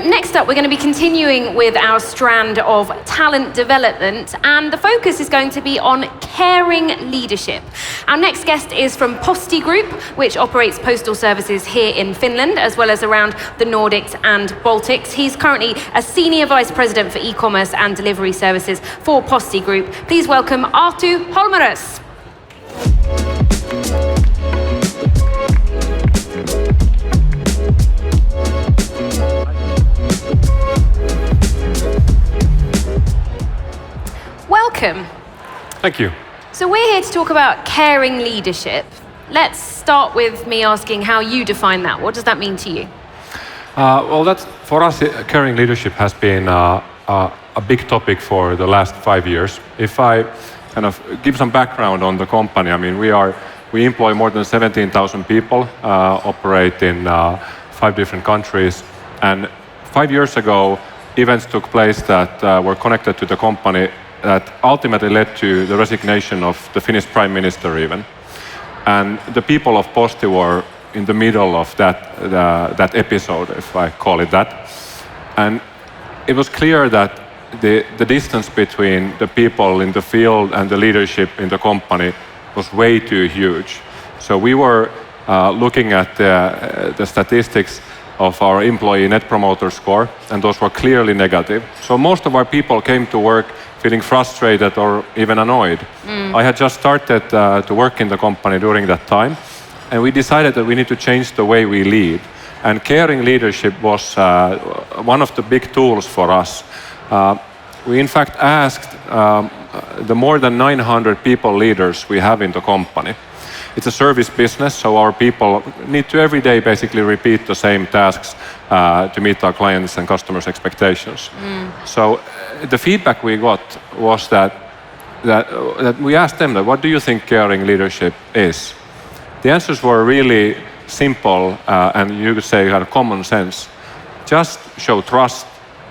next up, we're going to be continuing with our strand of talent development, and the focus is going to be on caring leadership. Our next guest is from Posti Group, which operates postal services here in Finland, as well as around the Nordics and Baltics. He's currently a Senior Vice President for E-commerce and Delivery Services for Posti Group. Please welcome Arttu Hollmerus. Welcome. Thank you. So we're here to talk about caring leadership. Let's start with me asking how you define that. What does that mean to you? Well, that's for us. Caring leadership has been a big topic for the last 5 years. If I kind of give some background on the company, I mean, we employ more than 17,000 people, operate in 5 different countries, and 5 years ago, events took place that were connected to the company that ultimately led to the resignation of the Finnish Prime Minister even. And the people of Posti were in the middle of that episode, if I call it that. And it was clear that the distance between the people in the field and the leadership in the company was way too huge. So we were looking at the statistics of our employee net promoter score, and those were clearly negative. So most of our people came to work feeling frustrated or even annoyed. I had just started to work in the company during that time, and we decided that we need to change the way we lead. And caring leadership was one of the big tools for us. We in fact asked the more than 900 people leaders we have in the company. It's a service business, so our people need to every day basically repeat the same tasks to meet our clients' and customers' expectations. So the feedback we got was that we asked them that, what do you think caring leadership is? The answers were really simple and you could say kind of common sense. Just show trust,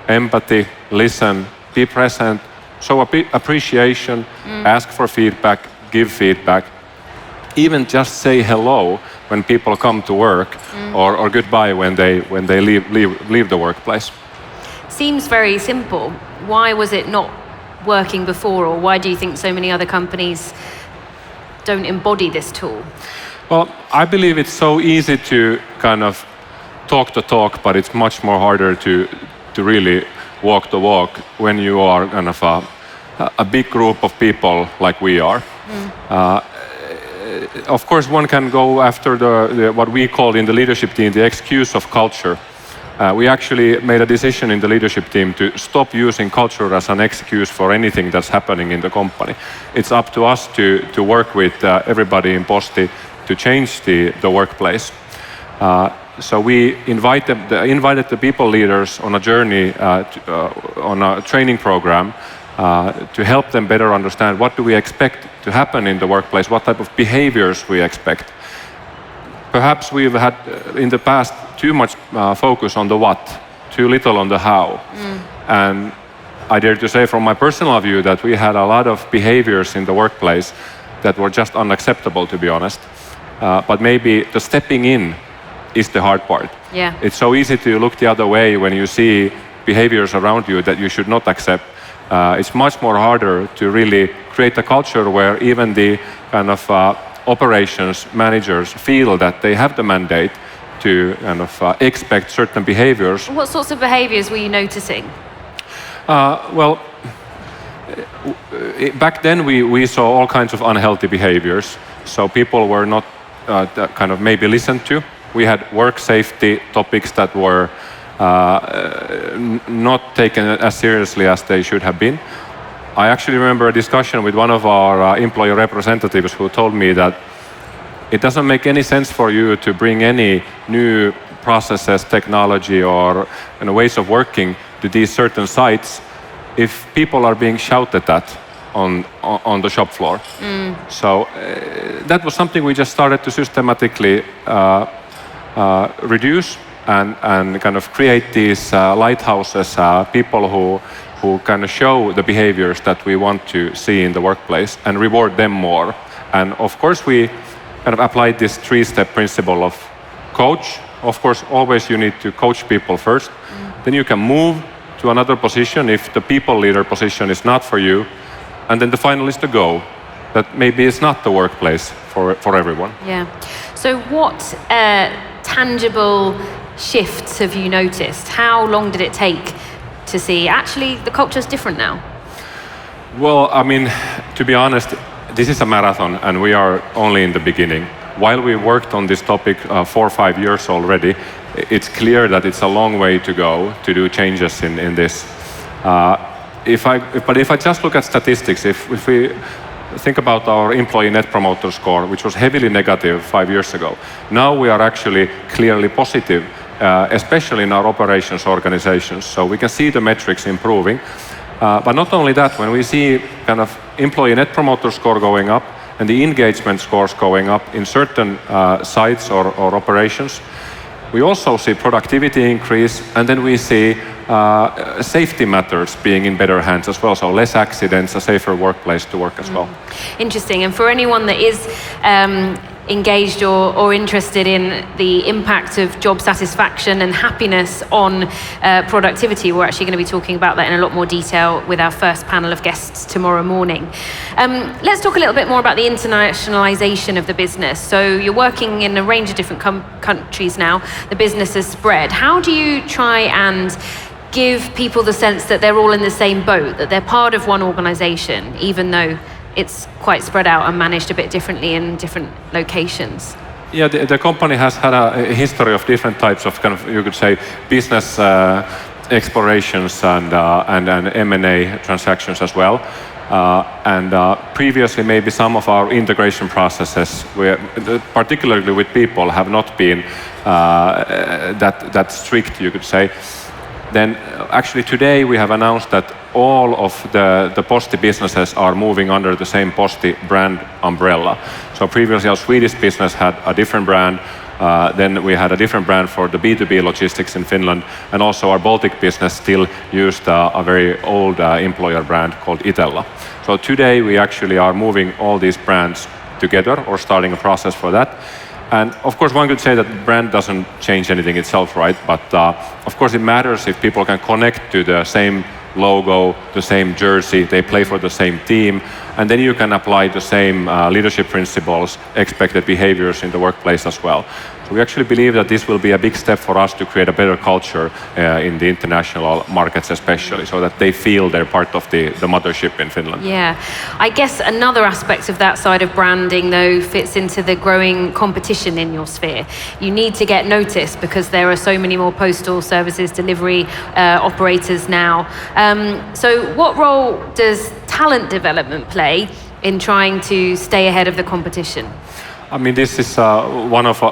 empathy, listen, be present, show appreciation, ask for feedback, give feedback. Even just say hello when people come to work, or goodbye when they leave the workplace. Seems very simple. Why was it not working before, or why do you think so many other companies don't embody this tool? Well, I believe it's so easy to kind of talk the talk, but it's much more harder to really walk the walk when you are kind of a big group of people like we are. Of course, one can go after what we call in the leadership team the excuse of culture. We actually made a decision in the leadership team to stop using culture as an excuse for anything that's happening in the company. It's up to us to work with everybody in Posti to change the workplace. So we invited the people leaders on a journey, on a training program to help them better understand what do we expect to happen in the workplace, what type of behaviors we expect. Perhaps we've had in the past too much focus on the what, too little on the how. And I dare to say from my personal view that we had a lot of behaviors in the workplace that were just unacceptable, to be honest. But maybe the stepping in is the hard part. Yeah. It's so easy to look the other way when you see behaviors around you that you should not accept. It's much more harder to really create a culture where even the kind of operations managers feel that they have the mandate to kind of expect certain behaviors. What sorts of behaviors were you noticing? Well, back then we saw all kinds of unhealthy behaviors. So people were not kind of maybe listened to. We had work safety topics that were not taken as seriously as they should have been. I actually remember a discussion with one of our employee representatives who told me that it doesn't make any sense for you to bring any new processes, technology, or ways of working to these certain sites if people are being shouted at on the shop floor. So that was something we just started to systematically reduce and kind of create these lighthouses, people who kind of show the behaviors that we want to see in the workplace and reward them more. And of course, we kind of applied this 3-step principle of coach. Of course, always you need to coach people first, then you can move to another position if the people leader position is not for you, and then the final is the go. That maybe it's not the workplace for everyone. Yeah. So what tangible shifts have you noticed? How long did it take to see actually the culture's different now? Well, I mean, to be honest, this is a marathon and we are only in the beginning. While we worked on this topic 4 or 5 years already, it's clear that it's a long way to go to do changes in this. But if I just look at statistics, if we think about our employee net promoter score, which was heavily negative 5 years ago, now we are actually clearly positive, especially in our operations organizations. So we can see the metrics improving. But not only that, when we see kind of employee net promoter score going up and the engagement scores going up in certain sites or operations, we also see productivity increase, and then we see safety matters being in better hands as well. So less accidents, a safer workplace to work as well. Interesting. And for anyone that is engaged or interested in the impact of job satisfaction and happiness on productivity, we're actually going to be talking about that in a lot more detail with our first panel of guests tomorrow morning. Let's talk a little bit more about the internationalization of the business. So you're working in a range of different countries now. The business has spread. How do you try and give people the sense that they're all in the same boat, that they're part of one organization, even though it's quite spread out and managed a bit differently in different locations? Yeah, the company has had a history of different types of kind of, you could say, business explorations and M&A transactions as well. Previously, maybe some of our integration processes, particularly with people, have not been that strict, you could say. Then actually today we have announced that all of the Posti businesses are moving under the same Posti brand umbrella. So previously our Swedish business had a different brand, then we had a different brand for the B2B logistics in Finland, and also our Baltic business still used a very old employer brand called Itella. So today we actually are moving all these brands together, or starting a process for that. And of course, one could say that brand doesn't change anything itself, right? But of course, it matters if people can connect to the same logo, the same jersey, they play for the same team, and then you can apply the same leadership principles, expected behaviors in the workplace as well. So we actually believe that this will be a big step for us to create a better culture in the international markets especially, so that they feel they're part of the mothership in Finland. Yeah, I guess another aspect of that side of branding though fits into the growing competition in your sphere. You need to get noticed because there are so many more postal services delivery operators now. So what role does talent development play in trying to stay ahead of the competition? I mean, this is one of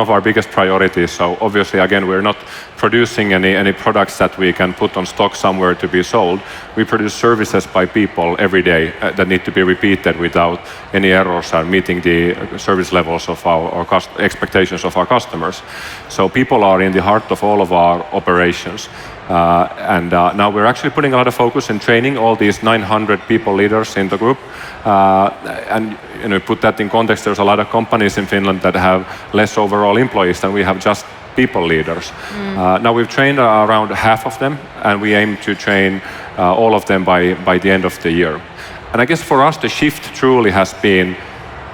our biggest priorities. So obviously, again, we're not producing any products that we can put on stock somewhere to be sold. We produce services by people every day that need to be repeated without any errors or meeting the service levels of our expectations of our customers. So people are in the heart of all of our operations. Now we're actually putting a lot of focus in training all these 900 people leaders in the group. Put that in context, there's a lot of companies in Finland that have less overall employees than we have just people leaders. Now we've trained around half of them, and we aim to train all of them by the end of the year. And I guess for us, the shift truly has been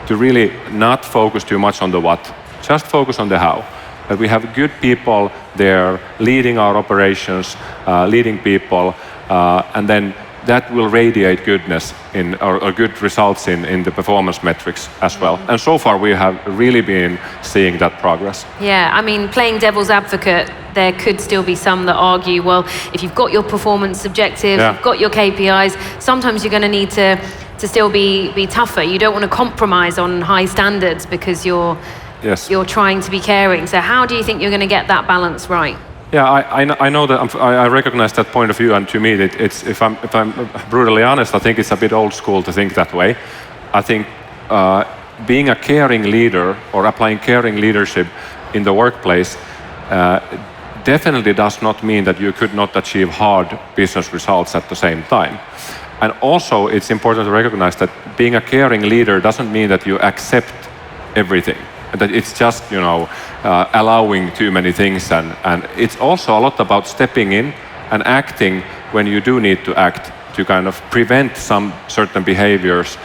to really not focus too much on the what, just focus on the how. That we have good people there leading our operations, leading people, and then that will radiate goodness or good results in the performance metrics as well. And so far we have really been seeing that progress. Yeah, I mean, playing devil's advocate, there could still be some that argue, well, if you've got your performance objectives, you've got your KPIs, sometimes you're going to need to still be tougher. You don't want to compromise on high standards because you're trying to be caring. So how do you think you're going to get that balance right? Yeah, I know that I recognize that point of view, and to me, it's if I'm brutally honest, I think it's a bit old school to think that way. I think being a caring leader or applying caring leadership in the workplace definitely does not mean that you could not achieve hard business results at the same time. And also, it's important to recognize that being a caring leader doesn't mean that you accept everything. that it's just, allowing too many things. And it's also a lot about stepping in and acting when you do need to act to kind of prevent some certain behaviors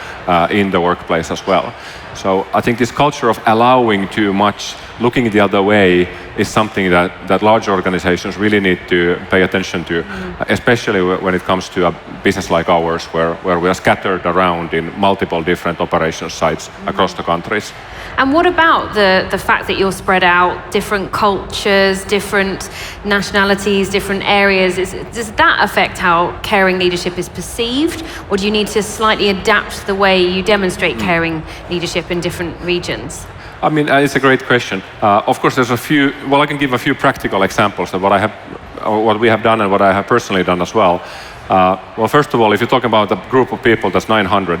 in the workplace as well. So I think this culture of allowing too much, looking the other way, is something that large organizations really need to pay attention to, especially when it comes to a business like ours, where we are scattered around in multiple different operation sites across the countries. And what about the fact that you're spread out, different cultures, different nationalities, different areas? Does that affect how caring leadership is perceived? Or do you need to slightly adapt the way you demonstrate caring leadership in different regions? I mean, it's a great question. Of course, there's a few. Well, I can give a few practical examples of what we have done and what I have personally done as well. Well, first of all, if you're talking about a group of people that's 900,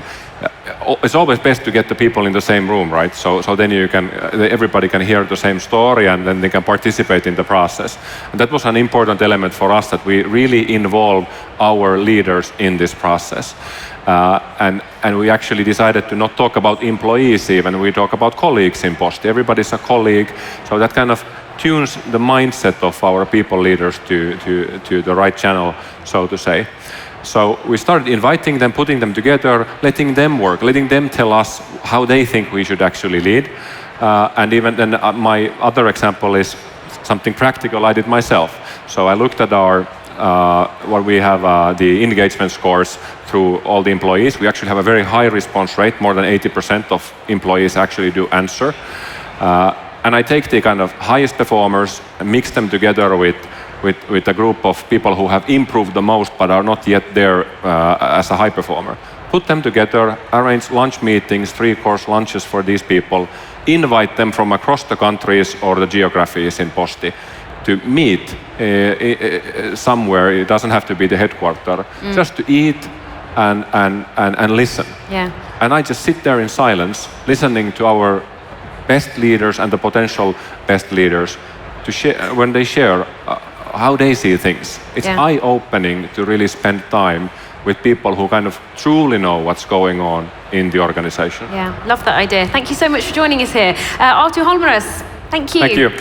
it's always best to get the people in the same room, right? So then everybody can hear the same story, and then they can participate in the process. And that was an important element for us, that we really involve our leaders in this process. And we actually decided to not talk about employees even, we talk about colleagues in Posti. Everybody's a colleague, so that kind of tunes the mindset of our people leaders to the right channel, so to say. So we started inviting them, putting them together, letting them work, letting them tell us how they think we should actually lead. And even then, my other example is something practical I did myself. So I looked at what we have the engagement scores through all the employees. We actually have a very high response rate. More than 80% of employees actually do answer. And I take the kind of highest performers and mix them together with a group of people who have improved the most but are not yet there as a high performer. Put them together, arrange lunch meetings, 3-course lunches for these people, invite them from across the countries or the geographies in Posti to meet somewhere. It doesn't have to be the headquarters, just to eat and listen. Yeah. And I just sit there in silence, listening to our best leaders and the potential best leaders to share when they share how they see things. It's eye-opening to really spend time with people who kind of truly know what's going on in the organization. Yeah, love that idea. Thank you so much for joining us here. Arttu, Hollmerus, thank you. Thank you.